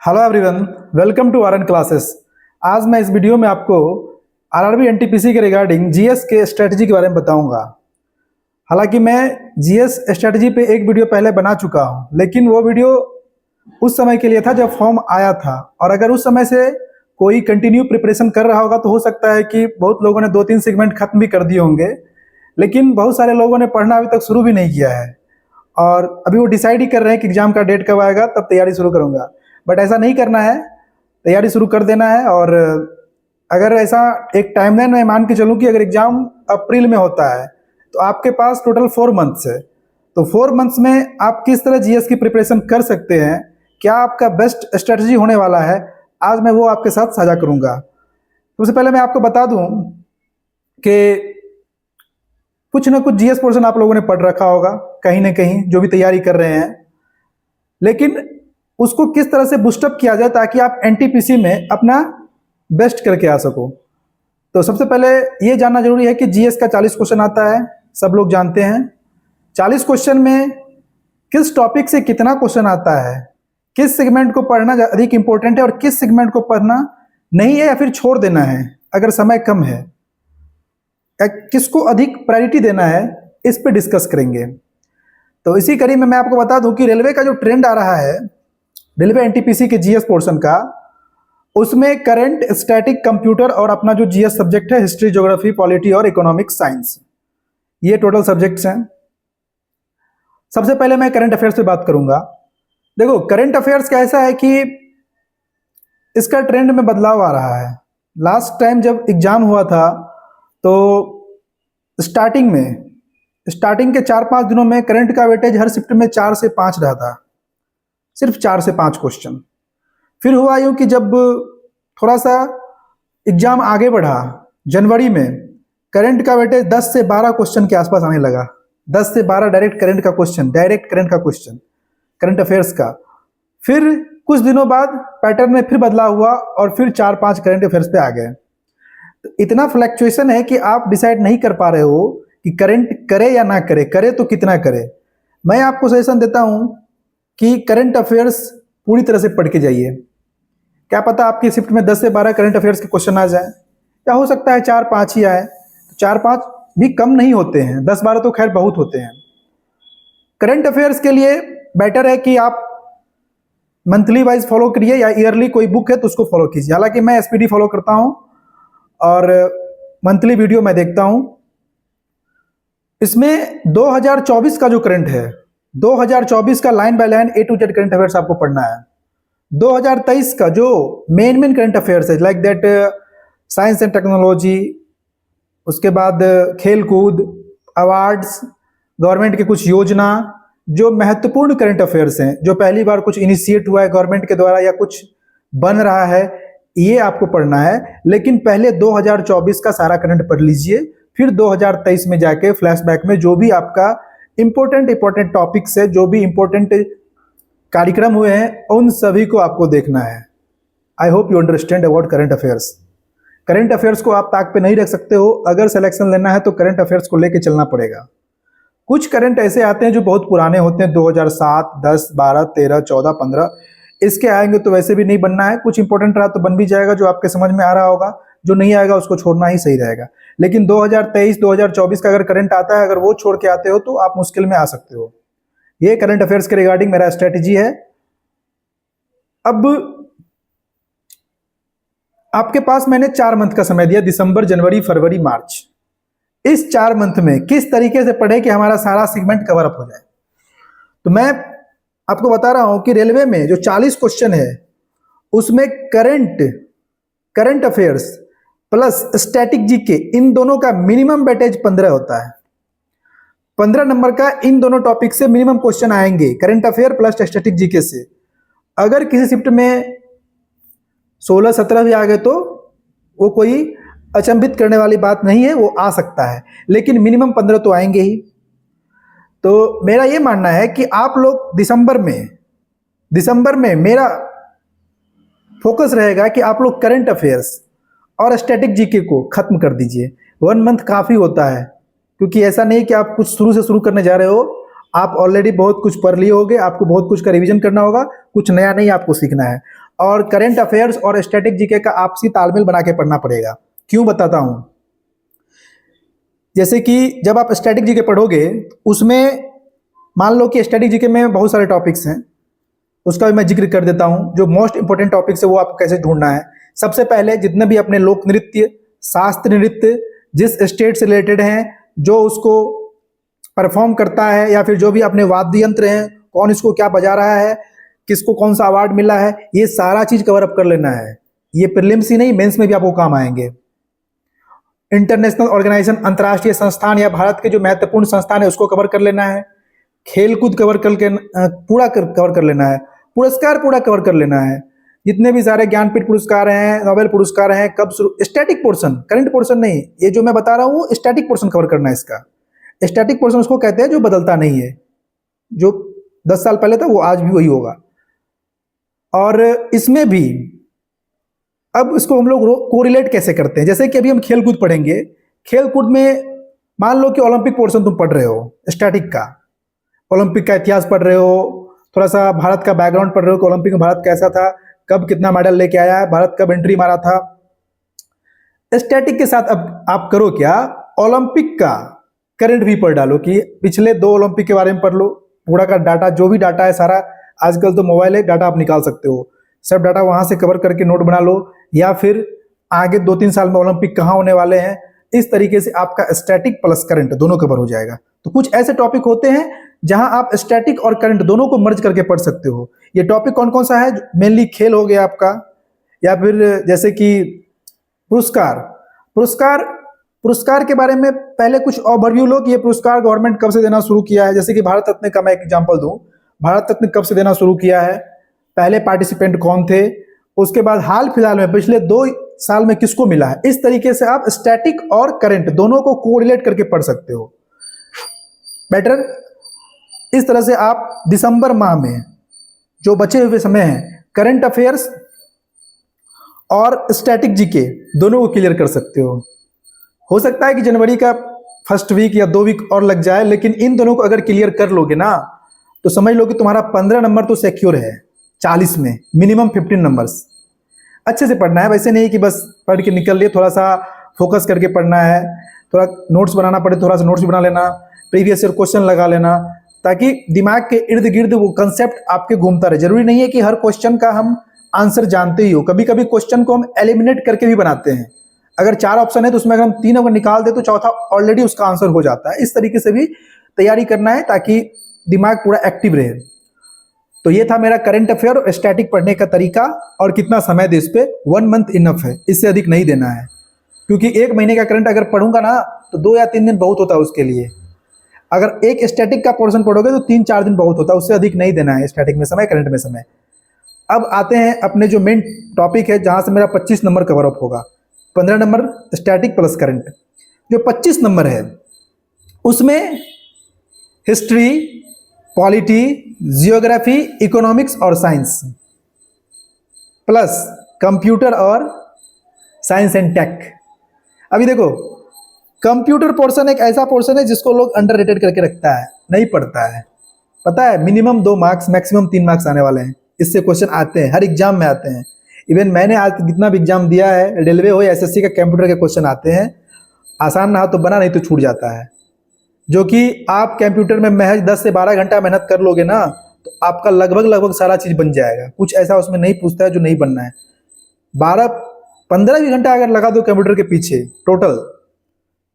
Hello everyone, welcome to RN classes. आज मैं इस वीडियो में आपको आरआरबी एनटीपीसी के रिगार्डिंग जीएस के स्ट्रेटजी के बारे में बताऊंगा। हालांकि मैं जीएस स्ट्रेटजी पे एक वीडियो पहले बना चुका हूं, लेकिन वो वीडियो उस समय के लिए था जब फॉर्म आया था, और अगर उस समय से कोई कंटिन्यू प्रिपरेशन कर रहा होगा तो हो सकता है कि बहुत लोगों ने 2-3 सेगमेंट खत्म भी कर दिए होंगे, लेकिन बहुत सारे लोगों ने पढ़ना अभी तक शुरू भी नहीं किया है और अभी वो डिसाइड ही कर रहे हैं कि एग्जाम का डेट कब आएगा तब तैयारी शुरू करूंगा। बट ऐसा नहीं करना है, तैयारी शुरू कर देना है। और अगर ऐसा एक टाइमलाइन मैं मान के चलूँ कि अगर एग्जाम अप्रैल में होता है तो आपके पास टोटल 4 मंथ्स है, तो 4 मंथ्स में आप किस तरह जीएस की प्रिपरेशन कर सकते हैं, क्या आपका बेस्ट स्ट्रेटजी होने वाला है, आज मैं वो आपके साथ साझा करूंगा। सबसे पहले मैं आपको बता दूं कि कुछ ना कुछ जीएस पोर्शन आप लोगों ने पढ़ रखा होगा कहीं ना कहीं, जो भी तैयारी कर रहे हैं, लेकिन उसको किस तरह से बूस्टअप किया जाए ताकि आप एनटीपीसी में अपना बेस्ट करके आ सको। तो सबसे पहले ये जानना जरूरी है कि जीएस का 40 क्वेश्चन आता है, सब लोग जानते हैं। 40 क्वेश्चन में किस टॉपिक से कितना क्वेश्चन आता है, किस सेगमेंट को पढ़ना अधिक इंपॉर्टेंट है और किस सेगमेंट को पढ़ना नहीं है या फिर छोड़ देना है अगर समय कम है, किसको अधिक प्रायोरिटी देना है, इस पे डिस्कस करेंगे। तो इसी कड़ी में मैं आपको बता दूं कि रेलवे का जो ट्रेंड आ रहा है, रेलवे एनटीपीसी के जीएस पोर्शन का, उसमें करंट, स्टैटिक, कंप्यूटर और अपना जो जीएस सब्जेक्ट है हिस्ट्री, ज्योग्राफी, पॉलिटी और इकोनॉमिक साइंस, ये टोटल सब्जेक्ट्स हैं। सबसे पहले मैं करंट अफेयर्स पे बात करूंगा। देखो, करंट अफेयर्स का ऐसा है कि इसका ट्रेंड में बदलाव आ रहा है। लास्ट टाइम जब एग्जाम हुआ था तो स्टार्टिंग के 4-5 दिनों में करंट का वेटेज हर शिफ्ट में 4 से 5 रहा था, सिर्फ 4 से 5 क्वेश्चन। फिर हुआ यूं कि जब थोड़ा सा एग्जाम आगे बढ़ा, जनवरी में करंट का वेटेज 10 से 12 क्वेश्चन के आसपास आने लगा। 10 से 12 डायरेक्ट करंट का क्वेश्चन करंट अफेयर्स का। फिर कुछ दिनों बाद पैटर्न में फिर बदलाव हुआ और फिर 4-5 करंट अफेयर्स पे आ गए। तो इतना फ्लक्चुएशन है कि आप डिसाइड नहीं कर पा रहे हो कि करंट करे या ना करे, करे तो कितना करे। मैं आपको सजेशन देता हूं कि करंट अफेयर्स पूरी तरह से पढ़ के जाइए। क्या पता आपकी शिफ्ट में 10 से 12 करंट अफेयर्स के क्वेश्चन आ जाए, या हो सकता है 4-5 ही आए। 4-5 भी कम नहीं होते हैं, 10-12 तो खैर बहुत होते हैं। करंट अफेयर्स के लिए बेटर है कि आप मंथली वाइज फॉलो करिए या ईयरली कोई बुक है तो उसको फॉलो कीजिए। हालांकि मैं एसपीडी फॉलो करता हूं और मंथली वीडियो मैं देखता हूं। इसमें 2024 का जो करंट है, 2024 का line by line A to Z current affairs आपको पढ़ना है। 2023 का जो मेन करंट अफेयर्स है, like that science and technology, उसके बाद खेल कूद, अवार्ड्स, गवर्नमेंट की कुछ योजना, जो महत्वपूर्ण करंट अफेयर्स हैं, जो पहली बार कुछ इनिशिएट हुआ है गवर्नमेंट के द्वारा या कुछ बन रहा है, ये आपको पढ़ना है। लेकिन पहले 2024 का सारा करंट पढ़ लीजिए, फिर 2023 में जाके फ्लैशबैक में जो भी आपका इंपॉर्टेंट टॉपिक्स है, जो भी इंपॉर्टेंट कार्यक्रम हुए हैं, उन सभी को आपको देखना है। I hope you understand about current affairs. Current affairs को आप ताक पे नहीं रख सकते हो, अगर सिलेक्शन लेना है तो करंट अफेयर्स को लेके चलना पड़ेगा। कुछ करंट ऐसे आते हैं जो बहुत पुराने होते हैं, 2007, 10, 12, 13, 14, 15, इसके आएंगे तो वैसे भी नहीं बनना है। कुछ इंपॉर्टेंट रहा तो बन भी जाएगा, जो आपके समझ में आ रहा होगा, जो नहीं आएगा उसको छोड़ना ही सही रहेगा। लेकिन 2023, 2024 का अगर करंट आता है, अगर वो छोड़ के आते हो तो आप मुश्किल में आ सकते हो। ये करंट अफेयर्स के रिगार्डिंग मेरा स्ट्रेटेजी है। अब आपके पास मैंने 4 मंथ का समय दिया, दिसंबर, जनवरी, फरवरी, मार्च। इस 4 मंथ में किस तरीके से पढ़े कि हमारा सारा सेगमेंट कवर अप हो जाए। तो मैं आपको बता रहा हूं कि रेलवे में जो 40 क्वेश्चन है, उसमें current affairs plus static GK, इन दोनों का मिनिमम वेटेज 15 होता है। 15 नंबर का इन दोनों टॉपिक से मिनिमम क्वेश्चन आएंगे, current affair plus static GK से। अगर किसी शिफ्ट में 16-17 भी आ गए तो वो कोई अचंभित करने वाली बात नहीं है, वो आ सकता है, लेकिन मिनिमम 15 तो आएंगे ही। तो मेरा ये मानना है कि आप लोग दिसंबर में मेरा फोकस रहेगा कि आप लोग करंट अफेयर्स और स्टैटिक जीके को खत्म कर दीजिए। 1 मंथ काफ़ी होता है, क्योंकि ऐसा नहीं कि आप कुछ शुरू से शुरू करने जा रहे हो, आप ऑलरेडी बहुत कुछ पढ़ लिए होगे, आपको बहुत कुछ का रिवीजन करना होगा, कुछ नया नहीं आपको सीखना है। और करंट अफेयर्स और स्टैटिक जीके का आपसी तालमेल बना के पढ़ना पड़ेगा। क्यों बताता हूँ। जैसे कि जब आप स्टैटिक जीके पढ़ोगे उसमें मान लो कि स्टैटिक जीके में बहुत सारे टॉपिक्स हैं, उसका भी मैं जिक्र कर देता हूँ। जो मोस्ट इंपॉर्टेंट टॉपिक्स है वो आपको कैसे ढूंढना है। सबसे पहले जितने भी अपने लोक नृत्य, शास्त्र नृत्य जिस स्टेट से रिलेटेड हैं, जो उसको परफॉर्म करता है, या फिर जो भी अपने वाद्य यंत्र हैं, कौन इसको क्या बजा रहा है, किसको कौन सा अवार्ड मिला है, ये सारा चीज कवर अप कर लेना है। ये प्रीलिम्स ही नहीं, मेंस में भी आपको काम आएंगे। इंटरनेशनल ऑर्गेनाइजेशन, अंतर्राष्ट्रीय संस्थान या भारत के जो महत्वपूर्ण संस्थान है उसको कवर कर लेना है। खेलकूद कवर करके पूरा कवर कर लेना है। पुरस्कार पूरा कवर कर लेना है। जितने भी सारे ज्ञानपीठ पुरस्कार हैं, नोबेल पुरस्कार हैं, कब शुरू, स्टैटिक पोर्शन, करंट पोर्शन नहीं। ये जो मैं बता रहा हूँ स्टैटिक पोर्शन कवर करना है इसका। स्टैटिक पोर्शन उसको कहते हैं जो बदलता नहीं है, जो 10 साल पहले था वो आज भी वही होगा। और इसमें भी अब इसको हम लोग कोरिलेट कैसे करते हैं। जैसे कि अभी हम खेलकूद पढ़ेंगे, खेलकूद में मान लो कि ओलंपिक पोर्शन तुम पढ़ रहे हो स्टैटिक का, ओलंपिक का इतिहास पढ़ रहे हो, थोड़ा सा भारत का बैकग्राउंड पढ़ रहे हो कि ओलंपिक में भारत कैसा था, कब कितना मेडल लेके आया है, भारत कब एंट्री मारा था। स्टैटिक के साथ अब आप करो क्या, ओलंपिक का करंट भी पढ़ डालो कि पिछले 2 ओलंपिक के बारे में पढ़ लो। पूरा का डाटा, जो भी डाटा है सारा, आजकल तो मोबाइल है, डाटा आप निकाल सकते हो, सब डाटा वहां से कवर करके नोट बना लो। या फिर आगे 2-3 साल में ओलंपिक कहाँ होने वाले हैं, इस तरीके से आपका स्टैटिक प्लस करंट दोनों कवर हो जाएगा। तो कुछ ऐसे टॉपिक होते हैं जहां आप स्टैटिक और करंट दोनों को मर्ज करके पढ़ सकते हो। ये टॉपिक कौन कौन सा है, मेनली खेल हो गया आपका, या फिर जैसे कि पुरस्कार के बारे में पहले कुछ ओवरव्यू लो कि ये पुरस्कार गवर्नमेंट कब से देना शुरू किया है। जैसे कि भारत रत्न का मैं एक एग्जांपल दूं, भारत रत्न कब से देना शुरू किया है, पहले पार्टिसिपेंट कौन थे, उसके बाद हाल फिलहाल में पिछले 2 साल में किसको मिला है। इस तरीके से आप स्टैटिक और करंट दोनों को कोरिलेट करके पढ़ सकते हो बेटर। इस तरह से आप दिसंबर माह में जो बचे हुए समय हैं, करंट अफेयर्स और स्टैटिक जीके दोनों को क्लियर कर सकते हो सकता है कि जनवरी का फर्स्ट वीक या 2 वीक और लग जाए, लेकिन इन दोनों को अगर क्लियर कर लोगे ना तो समझ लो कि तुम्हारा 15 नंबर तो सिक्योर है। 40 में मिनिमम 15 नंबर्स। अच्छे से पढ़ना है, वैसे नहीं कि बस पढ़ के निकल लिए, थोड़ा सा फोकस करके पढ़ना है। थोड़ा नोट्स बनाना पड़े, थोड़ा सा नोट्स भी बना लेना, प्रीवियस ईयर क्वेश्चन लगा लेना, ताकि दिमाग के इर्द गिर्द वो कंसेप्ट आपके घूमता रहे। जरूरी नहीं है कि हर क्वेश्चन का हम आंसर जानते ही हो, कभी कभी क्वेश्चन को हम एलिमिनेट करके भी बनाते हैं। अगर 4 ऑप्शन है तो उसमें अगर हम 3 अगर निकाल दे तो चौथा ऑलरेडी उसका आंसर हो जाता है। इस तरीके से भी तैयारी करना है ताकि दिमाग पूरा एक्टिव रहे। तो ये था मेरा करंट अफेयर और स्टैटिक पढ़ने का तरीका, और कितना समय दे इस पे, 1 मंथ इनफ है, इससे अधिक नहीं देना है। क्योंकि 1 महीने का करंट अगर पढ़ूंगा ना तो 2 या 3 दिन बहुत होता है उसके लिए। अगर एक स्टैटिक का पोर्शन पढ़ोगे तो 3-4 दिन बहुत होता है, उससे अधिक नहीं देना है स्टैटिक में समय, करंट में समय। अब आते हैं अपने जो मेन टॉपिक है, जहां से मेरा 25 नंबर कवर अप होगा। 15 नंबर स्टैटिक प्लस करंट। जो 25 नंबर है उसमें हिस्ट्री, पॉलिटी, जियोग्राफी, इकोनॉमिक्स और साइंस, प्लस कंप्यूटर और साइंस एंड टेक। अभी देखो, कंप्यूटर पोर्शन एक ऐसा पोर्शन है जिसको लोग अंडररेटेड करके रखता है, नहीं पढ़ता है। पता है मिनिमम 2 मार्क्स, मैक्सिमम 3 मार्क्स आने वाले हैं, इससे क्वेश्चन आते हैं, हर एग्जाम में आते हैं। इवन मैंने आज जितना भी एग्जाम दिया है, रेलवे हो या एसएससी का, कंप्यूटर के क्वेश्चन आते हैं। आसान ना हो तो बना, नहीं तो छूट जाता है। जो कि आप कंप्यूटर में महज 10 से 12 घंटा मेहनत कर लोगे ना तो आपका लगभग सारा चीज़ बन जाएगा। कुछ ऐसा उसमें नहीं पूछता है जो नहीं बनना है। 12-15 भी घंटा अगर लगा दो कंप्यूटर के पीछे, टोटल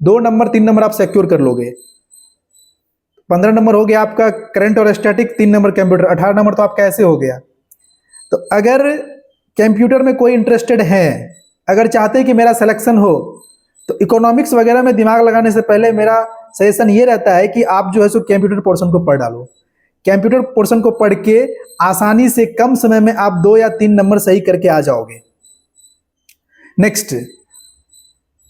2 नंबर 3 नंबर आप सिक्योर कर लोगे। 15 नंबर हो गया आपका करंट और स्टैटिक, 3 नंबर कंप्यूटर, 18 नंबर तो आपका ऐसे हो गया। तो अगर कंप्यूटर में कोई इंटरेस्टेड है, अगर चाहते हैं कि मेरा सिलेक्शन हो, तो इकोनॉमिक्स वगैरह में दिमाग लगाने से पहले मेरा सजेशन ये रहता है कि आप जो है सो कंप्यूटर पोर्शन को पढ़ डालो। कंप्यूटर पोर्शन को पढ़ के आसानी से कम समय में आप 2 या 3 नंबर सही करके आ जाओगे। नेक्स्ट,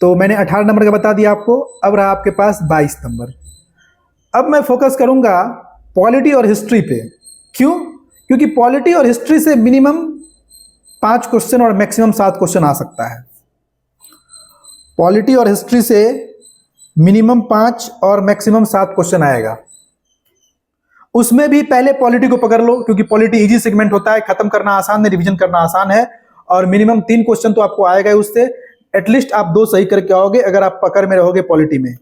तो मैंने 18 नंबर का बता दिया आपको। अब रहा आपके पास 22 नंबर। अब मैं फोकस करूंगा पॉलिटी और हिस्ट्री पे। क्यों? क्योंकि पॉलिटी और हिस्ट्री से मिनिमम 5 क्वेश्चन और मैक्सिमम 7 क्वेश्चन आ सकता है। पॉलिटी और हिस्ट्री से मिनिमम 5 और मैक्सिमम 7 क्वेश्चन आएगा। उसमें भी पहले पॉलिटी को पकड़ लो, क्योंकि पॉलिटी इजी सेगमेंट होता है, खत्म करना आसान है, रिवीजन करना आसान है, और मिनिमम 3 क्वेश्चन तो आपको आएगा ही उससे। एटलीस्ट आप 2 सही करके आओगे अगर आप पकड़ में रहोगे पॉलिटी में।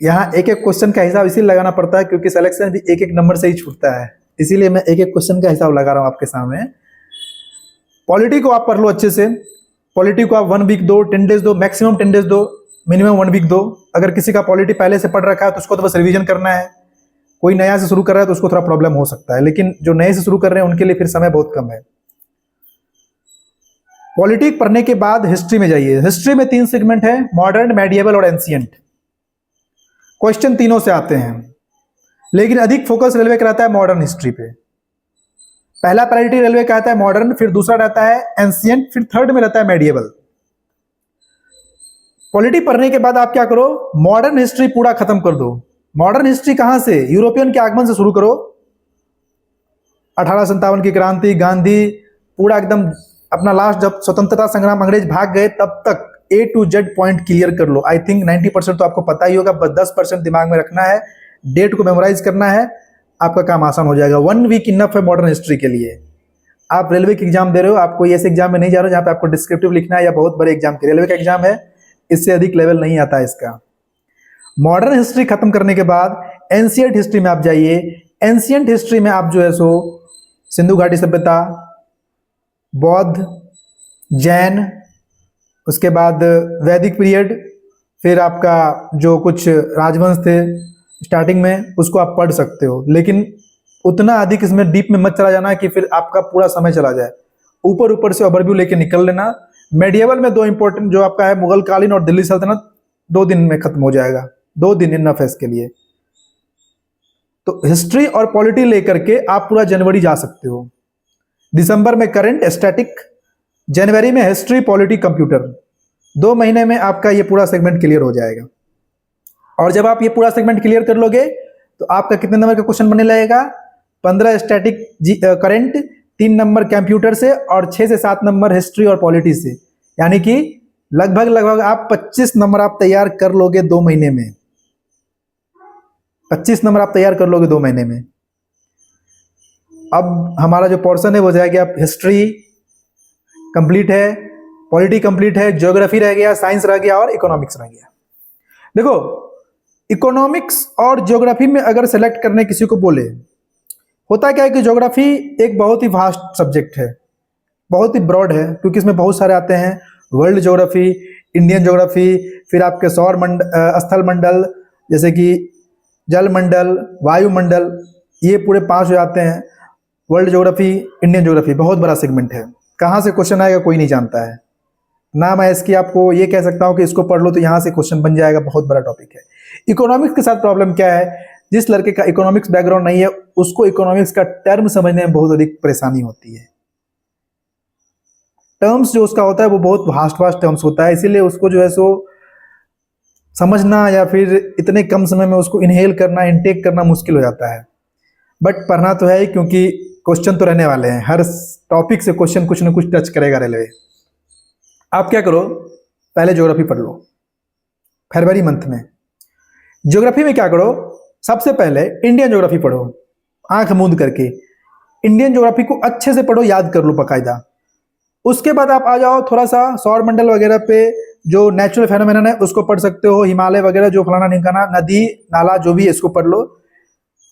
यहाँ एक एक क्वेश्चन का हिसाब इसीलिए लगाना पड़ता है क्योंकि सिलेक्शन भी एक एक नंबर से ही छूटता है, इसीलिए मैं एक एक क्वेश्चन का हिसाब लगा रहा हूँ आपके सामने। पॉलिटी को आप पढ़ लो अच्छे से। पॉलिटी को आप 1 वीक दो, 10 डेज दो, मैक्सिमम 10 डेज दो, मिनिमम 1 वीक दो। अगर किसी का पॉलिटी पहले से पढ़ रखा है तो उसको तो बस रिवीजन करना है। कोई नया से शुरू कर रहा है तो उसको थोड़ा प्रॉब्लम हो सकता है, लेकिन जो नए से शुरू कर रहे हैं उनके लिए फिर समय बहुत कम है। पॉलिटिक पढ़ने के बाद हिस्ट्री में जाइए। हिस्ट्री में 3 सेगमेंट है, मॉडर्न, मेडिएवल और एंशिएंट। क्वेश्चन तीनों से आते हैं, लेकिन अधिक फोकस रेलवे का रहता है मॉडर्न हिस्ट्री पे। पहला प्रायोरिटी रेलवे का आता है मॉडर्न, फिर दूसरा रहता है एंशिएंट, फिर थर्ड में रहता है मेडिएवल। पॉलिटी पढ़ने के बाद आप क्या करो, मॉडर्न हिस्ट्री पूरा खत्म कर दो। मॉडर्न हिस्ट्री कहां से, यूरोपियन के आगमन से शुरू करो। 1857 की क्रांति, गांधी, पूरा एकदम अपना लास्ट जब स्वतंत्रता संग्राम अंग्रेज भाग गए तब तक A to Z point clear कर लो। आई थिंक 90% तो आपको पता ही होगा, बस 10% दिमाग में रखना है, डेट को मेमोराइज करना है, आपका काम आसान हो जाएगा। 1 वीक इनफ है मॉडर्न हिस्ट्री के लिए। आप रेलवे की एग्जाम दे रहे हो, आप कोई ऐसे एग्जाम में नहीं जा रहे हो जहाँ पे आपको डिस्क्रिप्टिव लिखना है या बहुत बड़े एग्जाम के, रेलवे का एग्जाम है, इससे अधिक लेवल नहीं आता है इसका। मॉडर्न हिस्ट्री खत्म करने के बाद एंशिएंट हिस्ट्री में आप जाइए। एंशिएंट हिस्ट्री में आप जो है सो सिंधु घाटी सभ्यता, बौद्ध, जैन, उसके बाद वैदिक पीरियड, फिर आपका जो कुछ राजवंश थे स्टार्टिंग में, उसको आप पढ़ सकते हो, लेकिन उतना अधिक इसमें डीप में मत चला जाना कि फिर आपका पूरा समय चला जाए। ऊपर ऊपर से ओवरव्यू लेके निकल लेना। मेडिएवल में 2 इंपॉर्टेंट जो आपका है, मुगल कालीन और दिल्ली सल्तनत, 2 दिन में खत्म हो जाएगा। 2 दिन इनफ है इसके लिए। तो हिस्ट्री और पॉलिटी लेकर के आप पूरा जनवरी जा सकते हो। दिसंबर में करंट, स्टैटिक, जनवरी में हिस्ट्री, पॉलिटी, कंप्यूटर। 2 महीने में आपका ये पूरा सेगमेंट क्लियर हो जाएगा। और जब आप ये पूरा सेगमेंट क्लियर कर लोगे तो आपका कितने नंबर का क्वेश्चन बनने लगेगा, 15 स्टैटिक करंट, 3 नंबर कंप्यूटर से और 6 से 7 नंबर हिस्ट्री और पॉलिटी से, यानी कि लगभग आप 25 नंबर आप तैयार कर लोगे 2 महीने में। 25 नंबर आप तैयार कर लोगे 2 महीने में। अब हमारा जो पोर्शन है वो जाएगा, आप हिस्ट्री कंप्लीट है, पॉलिटी कंप्लीट है, ज्योग्राफी रह गया, साइंस रह गया और इकोनॉमिक्स रह गया। देखो, इकोनॉमिक्स और ज्योग्राफी में अगर सेलेक्ट करने किसी को बोले, होता क्या है कि ज्योग्राफी एक बहुत ही वास्ट सब्जेक्ट है, बहुत ही ब्रॉड है, क्योंकि इसमें बहुत सारे आते हैं, वर्ल्ड ज्योग्राफी, इंडियन ज्योग्राफी, फिर आपके सौर स्थल मंडल, जैसे कि जल मंडल, वायुमंडल, ये पूरे 5 हो जाते हैं। वर्ल्ड ज्योग्राफी, इंडियन ज्योग्राफी, बहुत बड़ा सेगमेंट है। कहाँ से क्वेश्चन आएगा कोई नहीं जानता है ना। मैं इसकी आपको ये कह सकता हूँ कि इसको पढ़ लो तो यहाँ से क्वेश्चन बन जाएगा, बहुत बड़ा टॉपिक है। इकोनॉमिक्स के साथ प्रॉब्लम क्या है, जिस लड़के का इकोनॉमिक्स बैकग्राउंड नहीं है उसको इकोनॉमिक्स का टर्म समझने में बहुत अधिक परेशानी होती है। टर्म्स जो उसका होता है वो बहुत वास्ट टर्म्स होता है, इसीलिए उसको जो है सो समझना या फिर इतने कम समय में उसको इनहेल करना, इनटेक करना मुश्किल हो जाता है। बट पढ़ना तो है ही, क्योंकि क्वेश्चन तो रहने वाले हैं, हर टॉपिक से क्वेश्चन कुछ ना कुछ टच करेगा रेलवे। आप क्या करो, पहले ज्योग्राफी पढ़ लो फरवरी मंथ में। ज्योग्राफी में क्या करो, सबसे पहले इंडियन ज्योग्राफी पढ़ो, आंख मूंद करके इंडियन ज्योग्राफी को अच्छे से पढ़ो, याद कर लो बाकायदा। उसके बाद आप आ जाओ थोड़ा सा सौर मंडल वगैरह पे, जो नेचुरल फेनोमेनन है उसको पढ़ सकते हो, हिमालय वगैरह जो फलाना ढिमकाना, नदी नाला जो भी है इसको पढ़ लो।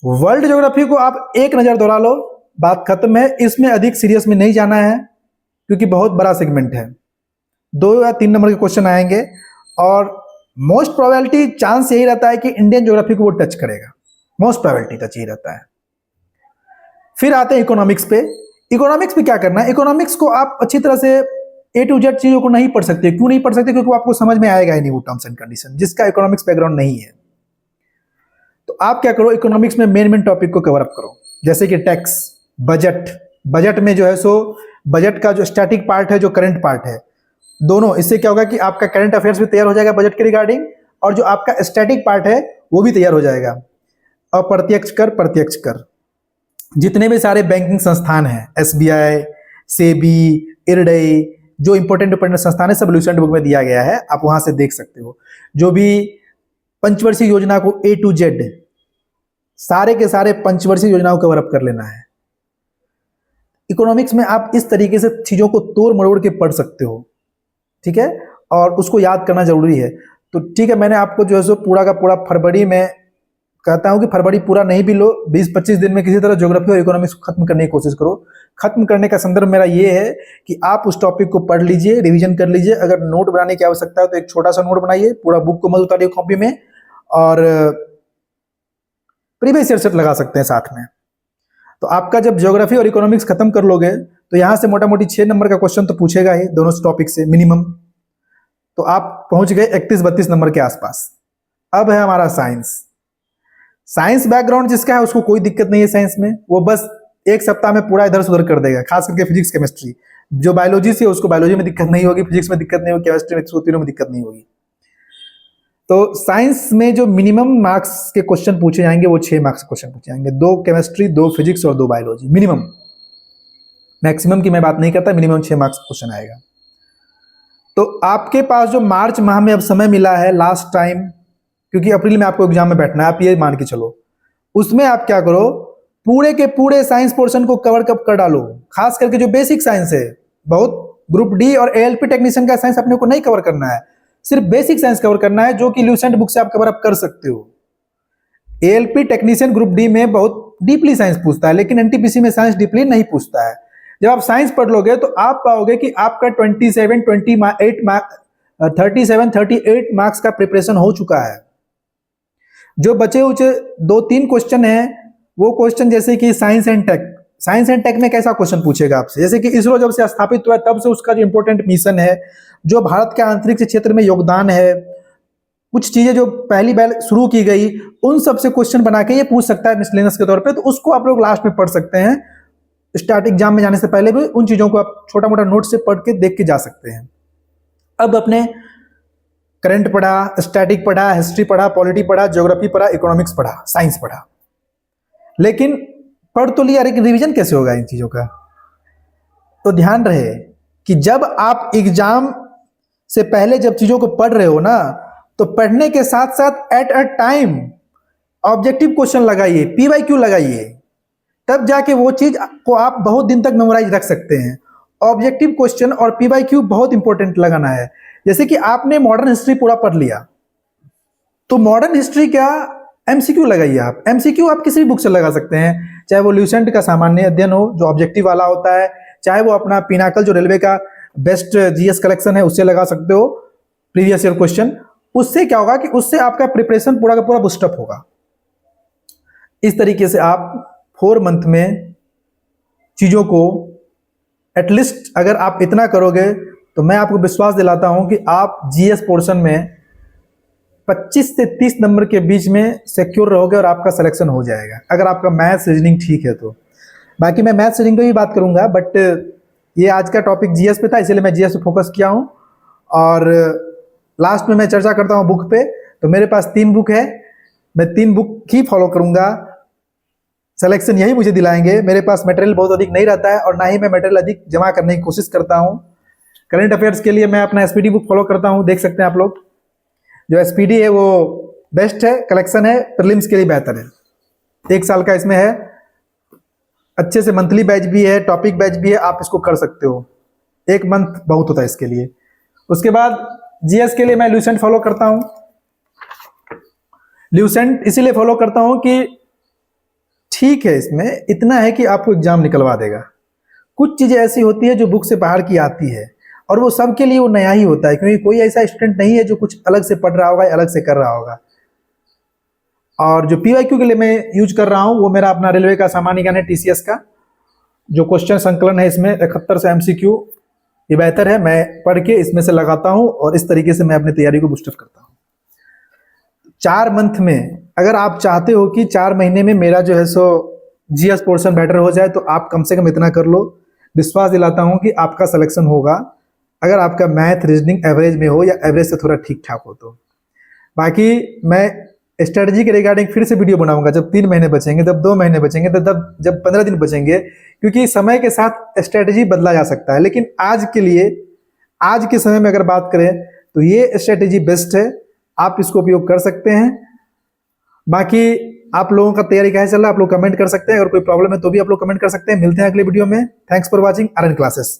वर्ल्ड ज्योग्राफी को आप एक नज़र दौड़ा लो, बात खत्म है। इसमें अधिक सीरियस में नहीं जाना है क्योंकि बहुत बड़ा सेगमेंट है, 2 या 3 नंबर के क्वेश्चन आएंगे और मोस्ट प्रोबेबिलिटी चांस यही रहता है कि इंडियन ज्योग्राफी को वो टच करेगा, मोस्ट प्रोबेबिलिटी टच यही रहता है। फिर आते हैं इकोनॉमिक्स पे। इकोनॉमिक्स पे क्या करना है, इकोनॉमिक्स को आप अच्छी तरह से A to Z चीजों को नहीं पढ़ सकते। क्यों नहीं पढ़ सकते, क्योंकि आपको समझ में आएगा ही नहीं वो टर्म्स एंड कंडीशन, जिसका इकोनॉमिक्स बैकग्राउंड नहीं है। तो आप क्या करो, इकोनॉमिक्स में मेन टॉपिक को कवर अप करो, जैसे कि टैक्स, बजट। बजट में जो है सो बजट का जो स्टैटिक पार्ट है, जो करंट पार्ट है, दोनों, इससे क्या होगा कि आपका करंट अफेयर्स भी तैयार हो जाएगा बजट के रिगार्डिंग, और जो आपका स्टैटिक पार्ट है वो भी तैयार हो जाएगा। अप्रत्यक्ष कर, प्रत्यक्ष कर, जितने भी सारे बैंकिंग संस्थान हैं, SBI, सेबी, इरडई, जो इंपॉर्टेंट संस्थान है सब लुसेंट बुक में दिया गया है, आप वहां से देख सकते हो। जो भी पंचवर्षीय योजना को A to Z सारे के सारे पंचवर्षीय योजनाओं को कवर अप कर लेना है। इकोनॉमिक्स में आप इस तरीके से चीज़ों को तोड़ मरोड़ के पढ़ सकते हो, ठीक है, और उसको याद करना जरूरी है। तो ठीक है, मैंने आपको जो है सो पूरा का पूरा फरवरी में कहता हूं कि फरवरी पूरा नहीं भी लो, 20-25 दिन में किसी तरह ज्योग्राफी और इकोनॉमिक्स को खत्म करने की कोशिश करो। खत्म करने का संदर्भ मेरा ये है कि आप उस टॉपिक को पढ़ लीजिए, रिवीजन कर लीजिए। अगर नोट बनाने की आवश्यकता है तो एक छोटा सा नोट बनाइए, पूरा बुक को मत उतारिए कॉपी में, और प्रीवियस ईयर सेट लगा सकते हैं साथ में। तो आपका जब ज्योग्राफी और इकोनॉमिक्स खत्म कर लोगे तो यहाँ से मोटा मोटी 6 नंबर का क्वेश्चन तो पूछेगा ही दोनों टॉपिक से मिनिमम। तो आप पहुंच गए 31-32 नंबर के आसपास। अब है हमारा साइंस। साइंस बैकग्राउंड जिसका है उसको कोई दिक्कत नहीं है साइंस में, वो बस एक सप्ताह में पूरा इधर से उधर कर देगा, खास करके फिजिक्स केमिस्ट्री। जो बायोलॉजी से उसको बायोलॉजी में दिक्कत नहीं होगी, फिजिक्स में दिक्कत नहीं होगी, केमिस्ट्री में, तीनों में दिक्कत नहीं होगी। तो साइंस में जो मिनिमम मार्क्स के क्वेश्चन पूछे जाएंगे वो 6 मार्क्स के क्वेश्चन पूछे जाएंगे, 2 केमिस्ट्री, 2 फिजिक्स और 2 बायोलॉजी, मिनिमम। मैक्सिमम की मैं बात नहीं करता, मिनिमम 6 मार्क्स क्वेश्चन आएगा। तो आपके पास जो मार्च माह में अब समय मिला है लास्ट टाइम, क्योंकि अप्रैल में आपको एग्जाम में बैठना है, आप ये मान के चलो, उसमें आप क्या करो, पूरे के पूरे साइंस पोर्शन को कवर कप कर डालो। खास करके जो बेसिक साइंस है, बहुत ग्रुप डी और एएलपी टेक्नीशियन का साइंस अपने को नहीं कवर करना है, सिर्फ बेसिक साइंस कवर करना है, जो कि ल्यूसेंट बुक से आप कवर अप कर सकते हो। एएलपी टेक्नीशियन ग्रुप डी में बहुत डीपली साइंस पूछता है, लेकिन एनटीपीसी में साइंस डीपली नहीं पूछता है। जब आप साइंस पढ़ लोगे तो आप पाओगे कि आपका 37-38 मार्क्स का प्रिपरेशन हो चुका है। जो बचे हुए 2-3 क्वेश्चन हैं, वो क्वेश्चन जैसे कि साइंस एंड टेक में कैसा क्वेश्चन पूछेगा आपसे, जैसे कि इसरो जब से स्थापित हुआ है तब से उसका जो इंपॉर्टेंट मिशन है, जो भारत के अंतरिक्ष क्षेत्र में योगदान है, कुछ चीजें जो पहली बार शुरू की गई, उन सब से क्वेश्चन बना के ये पूछ सकता है मिसलेनियस के तौर पे। तो उसको आप लोग लास्ट में पढ़ सकते हैं, स्टार्ट एग्जाम में जाने से पहले भी उन चीजों को आप छोटा मोटा नोट से पढ़ के देख के जा सकते हैं। अब अपने करंट पढ़ा, स्टैटिक पढ़ा, हिस्ट्री पढ़ा, पॉलिटी पढ़ा, ज्योग्राफी पढ़ा, इकोनॉमिक्स पढ़ा, साइंस पढ़ा, लेकिन पढ़ तो लिया, लेकिन रिवीजन कैसे होगा इन चीजों का? तो ध्यान रहे कि जब आप एग्जाम से पहले जब चीजों को पढ़ रहे हो ना, तो पढ़ने के साथ साथ at a time objective question लगाइए, पीवाईक्यू लगाइए, तब जाके वो चीज को आप बहुत दिन तक मेमोराइज रख सकते हैं। ऑब्जेक्टिव क्वेश्चन और पीवाईक्यू बहुत इंपॉर्टेंट लगाना है। जैसे कि आपने मॉडर्न हिस्ट्री पूरा पढ़ लिया, तो मॉडर्न हिस्ट्री क्या एमसीक्यू लगाइए। आप एमसीक्यू आप किसी भी बुक से लगा सकते हैं, चाहे वो ल्यूसेंट का सामान्य अध्ययन हो जो ऑब्जेक्टिव वाला होता है, चाहे वो अपना पिनाकल जो रेलवे का बेस्ट जीएस कलेक्शन है उससे लगा सकते हो प्रीवियस ईयर क्वेश्चन। उससे क्या होगा कि उससे आपका प्रिपरेशन पूरा का पूरा बूस्टअप होगा। इस तरीके से आप 4 मंथ में चीजों को एटलीस्ट अगर आप इतना करोगे तो मैं आपको विश्वास दिलाता हूं कि आप जीएस पोर्शन में 25 से 30 नंबर के बीच में सिक्योर रहोगे और आपका सिलेक्शन हो जाएगा, अगर आपका मैथ्स रीजनिंग ठीक है तो। बाकी मैं मैथ्स रीजनिंग पे भी बात करूंगा, बट ये आज का टॉपिक जीएस पे था, इसलिए मैं जीएस पे फोकस किया हूं। और लास्ट में मैं चर्चा करता हूं बुक पे। तो मेरे पास 3 बुक है, मैं 3 बुक ही फॉलो करूंगा, सिलेक्शन यही मुझे दिलाएंगे। मेरे पास मटेरियल बहुत अधिक नहीं रहता है और ना ही मैं मटेरियल अधिक जमा करने की कोशिश करता हूं। करंट अफेयर्स के लिए मैं अपना एसपीडी बुक फॉलो करता हूं, देख सकते हैं आप लोग। जो एसपीडी है वो बेस्ट है, कलेक्शन है, प्रीलिम्स के लिए बेहतर है। 1 साल का इसमें है, अच्छे से मंथली बैच भी है, टॉपिक बैच भी है, आप इसको कर सकते हो। 1 मंथ बहुत होता है इसके लिए। उसके बाद जीएस के लिए मैं ल्यूसेंट फॉलो करता हूं। ल्यूसेंट इसीलिए फॉलो करता हूं कि ठीक है, इसमें इतना है कि आपको एग्जाम निकलवा देगा। कुछ चीजें ऐसी होती है जो बुक से बाहर की आती है, और वो सबके लिए वो नया ही होता है, क्योंकि कोई ऐसा स्टूडेंट नहीं है जो कुछ अलग से पढ़ रहा होगा या अलग से कर रहा होगा। और जो पीवाईक्यू के लिए मैं यूज कर रहा हूं वो मेरा अपना रेलवे का सामान्य ज्ञान है, टीसीएस का जो क्वेश्चन संकलन है, इसमें 71 से एमसीक्यू, ये बेहतर है। मैं पढ़ के इसमें से लगाता हूं और इस तरीके से मैं अपनी तैयारी को बूस्टअप करता हूं। 4 मंथ में अगर आप चाहते हो कि 4 महीने में मेरा जो है सो जीएस पोर्शन बेटर हो जाए, तो आप कम से कम इतना कर लो। विश्वास दिलाता हूं कि आपका सिलेक्शन होगा, अगर आपका मैथ रीजनिंग एवरेज में हो या एवरेज से थोड़ा ठीक ठाक हो तो। बाकी मैं स्ट्रेटजी के रिगार्डिंग फिर से वीडियो बनाऊंगा जब 3 महीने बचेंगे, तब 2 महीने बचेंगे, तब जब 15 दिन बचेंगे, क्योंकि समय के साथ स्ट्रेटजी बदला जा सकता है। लेकिन आज के लिए, आज के समय में अगर बात करें तो ये स्ट्रेटजी बेस्ट है, आप इसको उपयोग कर सकते हैं। बाकी आप लोगों का तैयारी कैसे चल रहा है आप लोग कमेंट कर सकते हैं। अगर कोई प्रॉब्लम है तो भी आप लोग कमेंट कर सकते हैं। मिलते हैं अगले वीडियो में। Thanks for watching Aryan classes.